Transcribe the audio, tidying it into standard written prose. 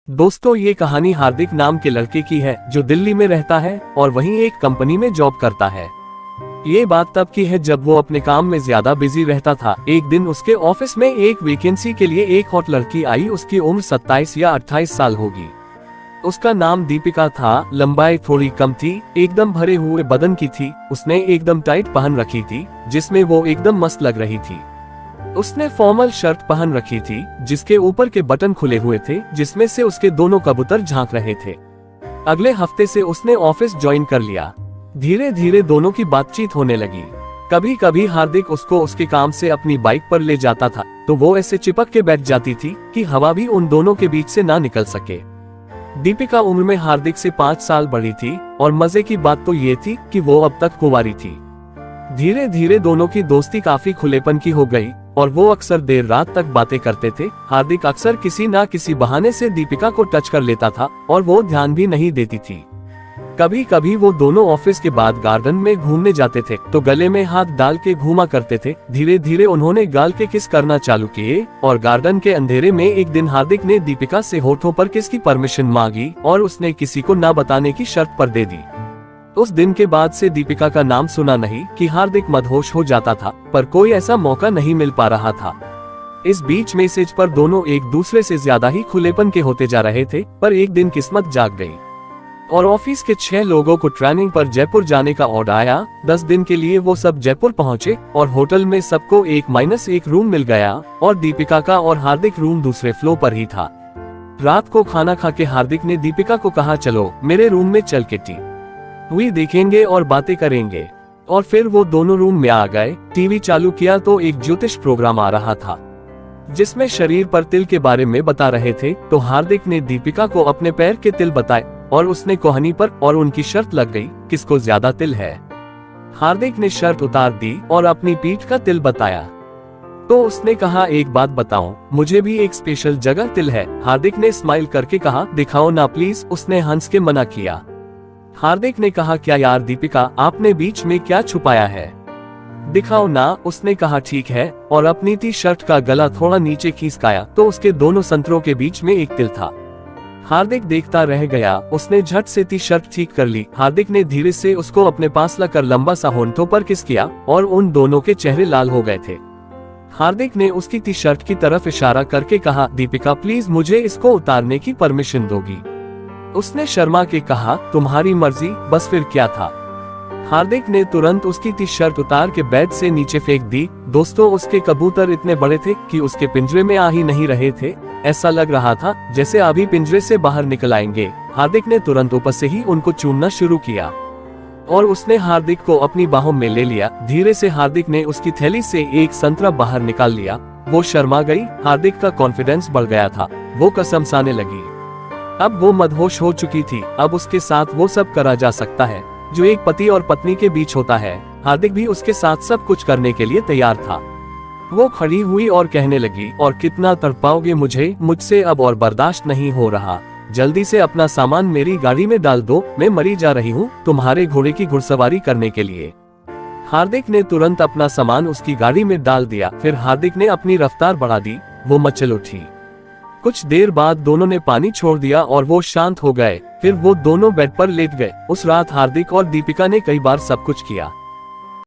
दोस्तों, ये कहानी हार्दिक नाम के लड़के की है जो दिल्ली में रहता है और वहीं एक कंपनी में जॉब करता है। ये बात तब की है जब वो अपने काम में ज्यादा बिजी रहता था। एक दिन उसके ऑफिस में एक वैकेंसी के लिए एक हॉट लड़की आई। उसकी उम्र 27 या 28 साल होगी। उसका नाम दीपिका था। लंबाई थोड़ी कम थी, एकदम भरे हुए बदन की थी। उसने एकदम टाइट पहन रखी थी जिसमें वो एकदम मस्त लग रही थी। उसने फॉर्मल शर्ट पहन रखी थी जिसके ऊपर के बटन खुले हुए थे, जिसमें से उसके दोनों कबूतर झांक रहे थे। अगले हफ्ते से उसने ऑफिस ज्वाइन कर लिया। धीरे धीरे दोनों की बातचीत होने लगी। कभी कभी हार्दिक उसको उसके काम से अपनी बाइक पर ले जाता था तो वो ऐसे चिपक के बैठ जाती थी कि हवा भी उन दोनों के बीच से ना निकल सके। दीपिका उम्र में हार्दिक से 5 साल बड़ी थी और मजे की बात तो ये थी कि वो अब तक कुंवारी थी। धीरे धीरे दोनों की दोस्ती काफी खुलेपन की हो गई और वो अक्सर देर रात तक बातें करते थे। हार्दिक अक्सर किसी ना किसी बहाने से दीपिका को टच कर लेता था और वो ध्यान भी नहीं देती थी। कभी कभी वो दोनों ऑफिस के बाद गार्डन में घूमने जाते थे तो गले में हाथ डाल के घूमा करते थे। धीरे धीरे उन्होंने गाल के किस करना चालू किए और गार्डन के अंधेरे में एक दिन हार्दिक ने दीपिका से होठों पर किस की परमिशन मांगी और उसने किसी को ना बताने की शर्त पर दे दी। उस दिन के बाद से दीपिका का नाम सुना नहीं कि हार्दिक मदहोश हो जाता था, पर कोई ऐसा मौका नहीं मिल पा रहा था। इस बीच मैसेज पर दोनों एक दूसरे से ज्यादा ही खुलेपन के होते जा रहे थे। पर एक दिन किस्मत जाग गई और ऑफिस के 6 लोगों को ट्रेनिंग पर जयपुर जाने का ऑर्डर आया। 10 दिन के लिए वो सब जयपुर पहुंचे और होटल में सबको 1-1 रूम मिल गया और दीपिका का और हार्दिक रूम दूसरे फ्लोर पर ही था। रात को खाना खा के हार्दिक ने दीपिका को कहा, चलो मेरे रूम में चल के टीवी देखेंगे और बातें करेंगे। और फिर वो दोनों रूम में आ गए। टीवी चालू किया तो एक ज्योतिष प्रोग्राम आ रहा था जिसमें शरीर पर तिल के बारे में बता रहे थे। तो हार्दिक ने दीपिका को अपने पैर के तिल बताए और उसने कोहनी पर और उनकी शर्त लग गई किसको ज्यादा तिल है। हार्दिक ने शर्त उतार दी और अपनी पीठ का तिल बताया तो उसने कहा, एक बात बताऊं, मुझे भी एक स्पेशल जगह तिल है। हार्दिक ने स्माइल करके कहा, दिखाओ ना प्लीज। उसने हंस के मना किया। हार्दिक ने कहा, क्या यार दीपिका, आपने बीच में क्या छुपाया है, दिखाओ ना। उसने कहा, ठीक है, और अपनी टी शर्ट का गला थोड़ा नीचे खींचकाया तो उसके दोनों संतरों के बीच में एक तिल था। हार्दिक देखता रह गया। उसने झट से टी शर्ट ठीक कर ली। हार्दिक ने धीरे से उसको अपने पास लाकर लंबा सा होंठों पर किस किया और उन दोनों के चेहरे लाल हो गए थे। हार्दिक ने उसकी टी शर्ट की तरफ इशारा करके कहा, दीपिका प्लीज मुझे इसको उतारने की परमिशन दोगी। उसने शर्मा के कहा, तुम्हारी मर्जी। बस फिर क्या था। हार्दिक ने तुरंत उसकी टी शर्ट उतार के बेड से नीचे फेंक दी। दोस्तों, उसके कबूतर इतने बड़े थे कि उसके पिंजरे में आ ही नहीं रहे थे। ऐसा लग रहा था जैसे अभी पिंजरे से बाहर निकल आएंगे। हार्दिक ने तुरंत ऊपर से ही उनको चूमना शुरू किया और उसने हार्दिक को अपनी बाहों में ले लिया। धीरे से हार्दिक ने उसकी थैली से एक संतरा बाहर निकाल लिया। वो शर्मा गई। हार्दिक का कॉन्फिडेंस बढ़ गया था। वो कसमसाने लगी। अब वो मदहोश हो चुकी थी। अब उसके साथ वो सब करा जा सकता है जो एक पति और पत्नी के बीच होता है। हार्दिक भी उसके साथ सब कुछ करने के लिए तैयार था। वो खड़ी हुई और कहने लगी, और कितना तड़पाओगे मुझे, मुझसे अब और बर्दाश्त नहीं हो रहा। जल्दी से अपना सामान मेरी गाड़ी में डाल दो, मैं मरी जा रही हूँ तुम्हारे घोड़े की घुड़सवारी करने के लिए। हार्दिक ने तुरंत अपना सामान उसकी गाड़ी में डाल दिया। फिर हार्दिक ने अपनी रफ्तार बढ़ा दी। वो मचल उठी। कुछ देर बाद दोनों ने पानी छोड़ दिया और वो शांत हो गए। फिर वो दोनों बेड पर लेट गए। उस रात हार्दिक और दीपिका ने कई बार सब कुछ किया।